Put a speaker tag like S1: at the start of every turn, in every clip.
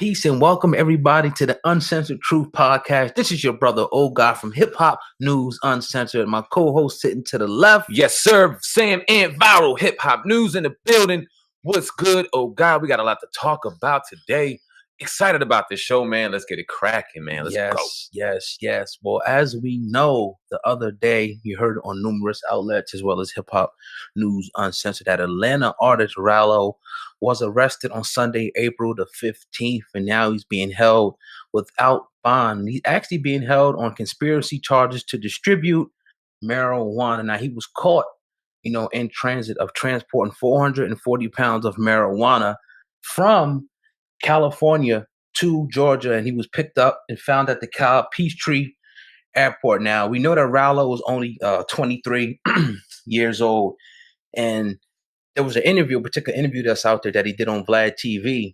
S1: Peace and welcome everybody to the Uncensored Truth Podcast. This is your brother, old guy from Hip Hop News Uncensored. My co-host sitting to the left.
S2: Yes, sir. Sam and Viral Hip Hop News in the building. What's good? Oh, God, we got a lot to talk about today. Excited about this show, man. Let's get it cracking, man. Let's go.
S1: Yes. Well, as we know, the other day, you heard on numerous outlets as well as Hip Hop News Uncensored that Atlanta artist Ralo was arrested on Sunday, April the 15th, and now he's being held without bond. He's actually being held on conspiracy charges to distribute marijuana. Now, he was caught, in transit of transporting 440 pounds of marijuana from California to Georgia, and he was picked up and found at the Peachtree Airport. Now, we know that Ralo was only 23 years old, and there was a particular interview that's out there that he did on Vlad TV,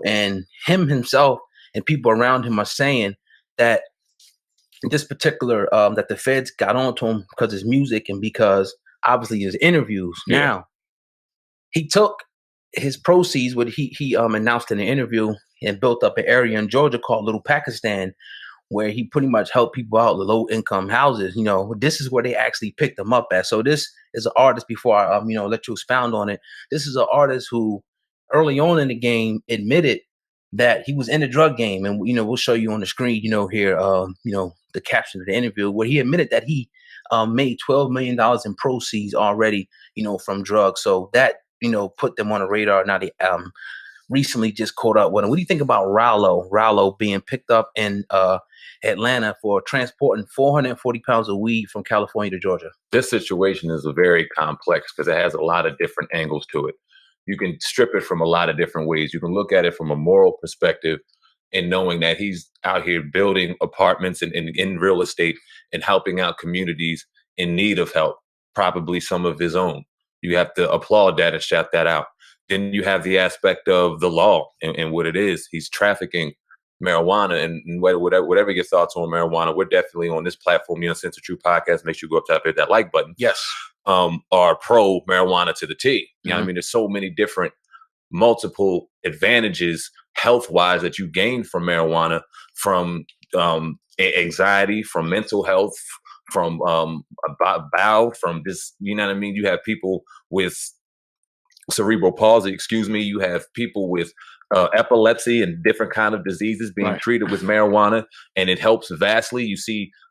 S1: and him himself and people around him are saying that this particular, that the feds got onto him because of his music and because obviously his interviews.
S2: Yeah.
S1: Now, he took his proceeds, what he announced in an interview, and built up an area in Georgia called Little Pakistan, where he pretty much helped people out with low-income houses. This is where they actually picked him up at. So this is an artist, before I let you expound on it. This is an artist who early on in the game admitted that he was in the drug game. And, we'll show you on the screen, here, the caption of the interview, where he admitted that he made $12 million in proceeds already, from drugs. So that, put them on the radar. Now they recently just caught up with him. What do you think about Ralo being picked up in Atlanta for transporting 440 pounds of weed from California to Georgia?
S2: This situation is very complex because it has a lot of different angles to it. You can strip it from a lot of different ways. You can look at it from a moral perspective and knowing that he's out here building apartments and in real estate and helping out communities in need of help, probably some of his own. You have to applaud that and shout that out. Then you have the aspect of the law and what it is. He's trafficking marijuana, and whatever your thoughts on marijuana, we're definitely on this platform, the Uncensored Truth Podcast. Make sure you go up top, hit that like button.
S1: Yes.
S2: Are pro marijuana to the T. You know what I
S1: Mhm.
S2: mean? There's so many different multiple advantages health-wise that you gain from marijuana, from anxiety, from mental health, from bowel, from this, you know what I mean? You have people with cerebral palsy, you have people with epilepsy and different kind of diseases being
S1: Right.
S2: treated with marijuana, and it helps vastly.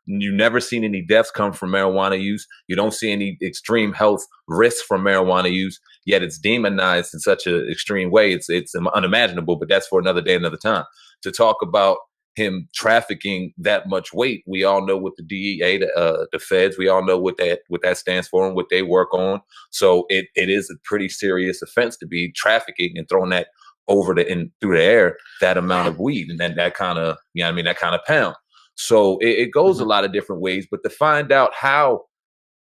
S2: You never seen any deaths come from marijuana use. You don't see any extreme health risks from marijuana use, yet it's demonized in such an extreme way. It's unimaginable, but that's for another day, another time. To talk about him trafficking that much weight, we all know what the DEA, the feds, we all know what that stands for and what they work on. So it is a pretty serious offense to be trafficking and throwing that over through the air, that amount of weed and then that kind of, that kind of pound. So it goes a lot of different ways, but to find out how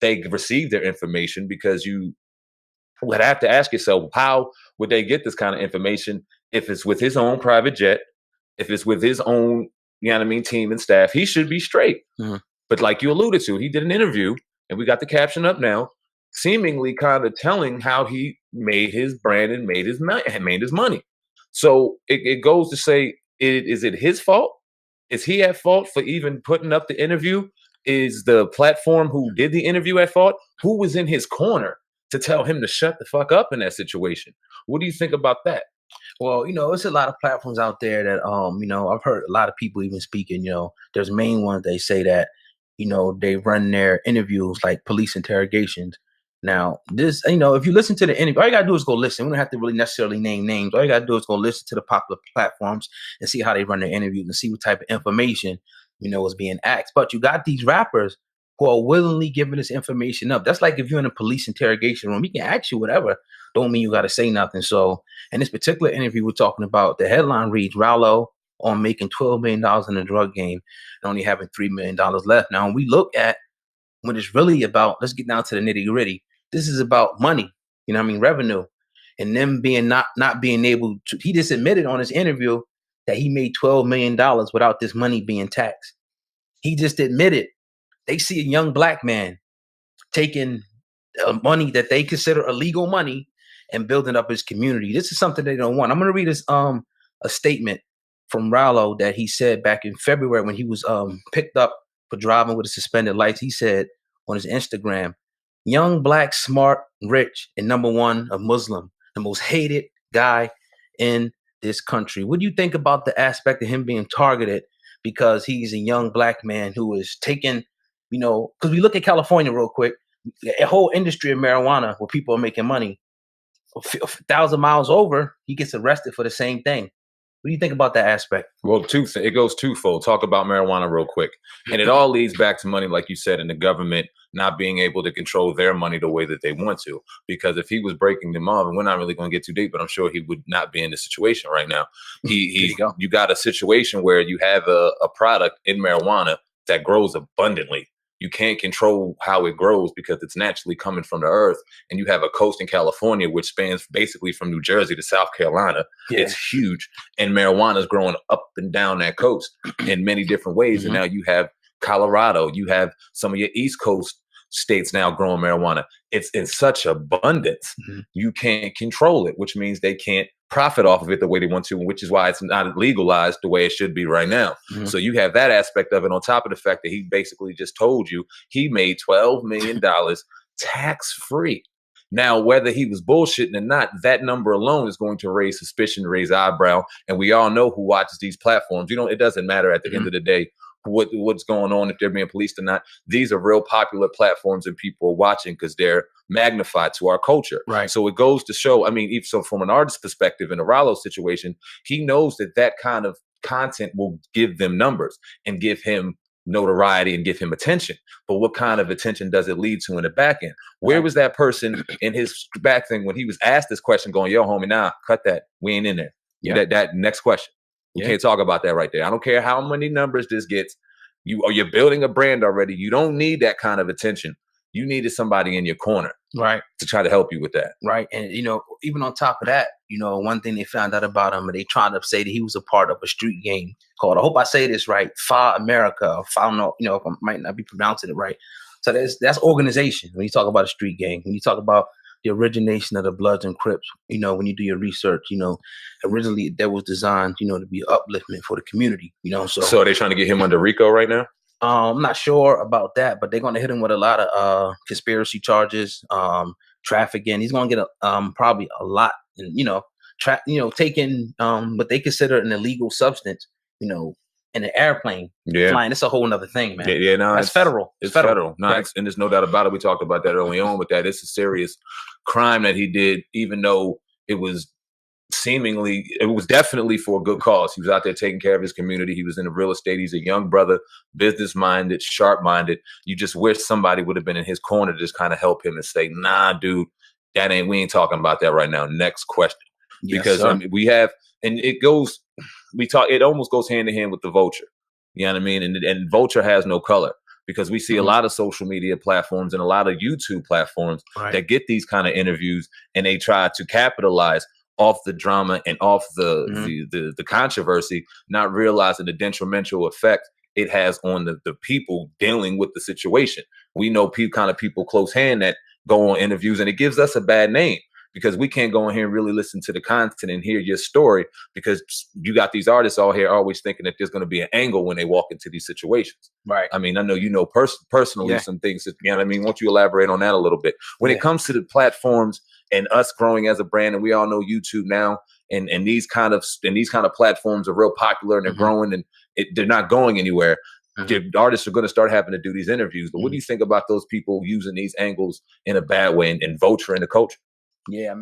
S2: they receive their information, because you would have to ask yourself, how would they get this kind of information? If it's with his own private jet, if it's with his own, team and staff, he should be straight.
S1: Mhm.
S2: But like you alluded to, he did an interview, and we got the caption up now, seemingly kind of telling how he made his brand and made his money. So it goes to say, is it his fault? Is he at fault for even putting up the interview? Is the platform who did the interview at fault? Who was in his corner to tell him to shut the fuck up in that situation? What do you think about that?
S1: Well, it's a lot of platforms out there that, I've heard a lot of people even speaking, there's main ones, they say that, they run their interviews like police interrogations. Now, this, if you listen to the interview, all you gotta do is go listen. We don't have to really necessarily name names. All you gotta do is go listen to the popular platforms and see how they run their interviews and see what type of information, is being asked. But you got these rappers who are willingly giving this information up. That's like if you're in a police interrogation room, he can ask you whatever. Don't mean you got to say nothing. So in this particular interview we're talking about, the headline reads, Ralo on making $12 million in the drug game and only having $3 million left. Now, when we look at what it's really about, let's get down to the nitty gritty. This is about money, revenue, and them being not being able to, he just admitted on his interview that he made $12 million without this money being taxed. He just admitted they see a young black man taking money that they consider illegal money and building up his community. This is something they don't want. I'm going to read this a statement from Ralo that he said back in February when he was picked up for driving with a suspended license. He said on his Instagram, "Young, black, smart, rich, and number one a Muslim, the most hated guy in this country." What do you think about the aspect of him being targeted because he's a young black man who is taking, because we look at California real quick, a whole industry of marijuana where people are making money. A thousand miles over, he gets arrested for the same thing. What do you think about that aspect?
S2: Well, it goes twofold. Talk about marijuana real quick. And it all leads back to money, like you said, and the government not being able to control their money the way that they want to. Because if he was breaking them off, and we're not really going to get too deep, but I'm sure he would not be in this situation right now. You got a situation where you have a product in marijuana that grows abundantly. You can't control how it grows because it's naturally coming from the earth. And you have a coast in California, which spans basically from New Jersey to South Carolina. Yeah. It's huge. And marijuana is growing up and down that coast in many different ways. Mm-hmm. And now you have Colorado, you have some of your East Coast states now growing marijuana. It's in such abundance. Mm-hmm. You can't control it, which means they can't profit off of it the way they want to, which is why it's not legalized the way it should be right now. Mm-hmm. So you have that aspect of it on top of the fact that he basically just told you he made $12 million tax-free. Now, whether he was bullshitting or not, that number alone is going to raise suspicion, raise eyebrow. And we all know who watches these platforms. It doesn't matter at the end of the day what's going on, if they're being policed or not. These are real popular platforms and people are watching because they're magnified to our culture.
S1: Right.
S2: So it goes to show, even so from an artist's perspective in a Ralo situation, he knows that kind of content will give them numbers and give him notoriety and give him attention. But what kind of attention does it lead to in the back end? Where was that person in his back thing when he was asked this question going, "Yo, homie, nah, cut that. We ain't in there." Yeah. That next question. We can't talk about that right there. I don't care how many numbers this gets. You're building a brand already. You don't need that kind of attention. You needed somebody in your corner,
S1: right,
S2: to try to help you with that,
S1: right. And even on top of that, one thing they found out about him, and they tried to say that he was a part of a street gang called, I hope I say this right, Fa America. If I don't know, if I might not be pronouncing it right. So that's organization. When you talk about a street gang, when you talk about the origination of the Bloods and Crips, when you do your research, originally that was designed, to be upliftment for the community,
S2: So are they trying to get him under RICO right now?
S1: I'm not sure about that, but they're going to hit him with a lot of conspiracy charges, trafficking. He's going to get probably a lot, taking what they consider an illegal substance, in an airplane flying. It's a whole nother thing, man.
S2: Yeah, no,
S1: it's federal.
S2: It's federal. No, right. And there's no doubt about it. We talked about that early on with that. It's a serious crime that he did, even though it was definitely for a good cause. He was out there taking care of his community. He was in the real estate. He's a young brother, business-minded, sharp-minded. You just wish somebody would have been in his corner to just kind of help him and say, "Nah, dude, we ain't talking about that right now. Next question."
S1: Yes,
S2: because we have, and it almost goes hand in hand with the vulture. You know what I mean? And vulture has no color, because we see a lot of social media platforms and a lot of YouTube platforms that get these kind of interviews, and they try to capitalize off the drama and off the controversy, not realizing the detrimental effect it has on the people dealing with the situation. We know kind of people close hand that go on interviews, and it gives us a bad name, because we can't go in here and really listen to the content and hear your story, because you got these artists all here always thinking that there's going to be an angle when they walk into these situations.
S1: Right.
S2: I know personally some things that, Why don't you elaborate on that a little bit? When it comes to the platforms and us growing as a brand, and we all know YouTube now, and these kind of platforms are real popular, and they're growing, and they're not going anywhere. The artists are going to start having to do these interviews. But what do you think about those people using these angles in a bad way and vulturing the culture?
S1: Yeah,